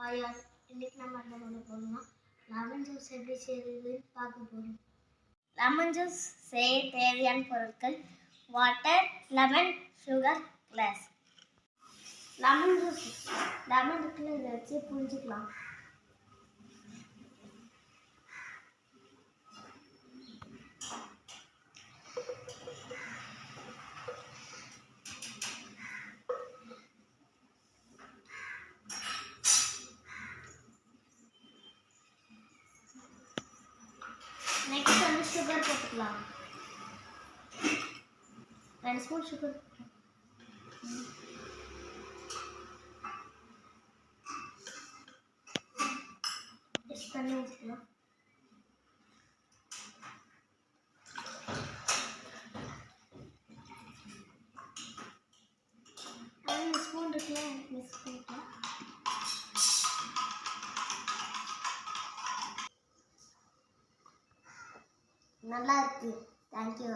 ஆயா இன்னைக்கு நம்ம என்ன பண்ண போறோம்னா லெமன் ஜூஸ் எப்படி செய்யறதுன்னு பார்க்க போறோம். லெமன் ஜூஸ் செய்ய தேவையான பொருட்கள் water, lemon, sugar, glass. Lemon juice lemon இருக்குல்ல இதை வச்சு புரிஞ்சுக்கலாம். நெக்ஸ்ட் வந்து சுகர் போட்டுக்கலாம். 2 ஸ்பூன் சுகர் தண்ணி ஊற்றிக்கலாம். ஸ்பூன் இருக்குல்ல மிக்ஸ் பண்ணிக்கலாம். நல்லா இருக்கு. தேங்க்யூ.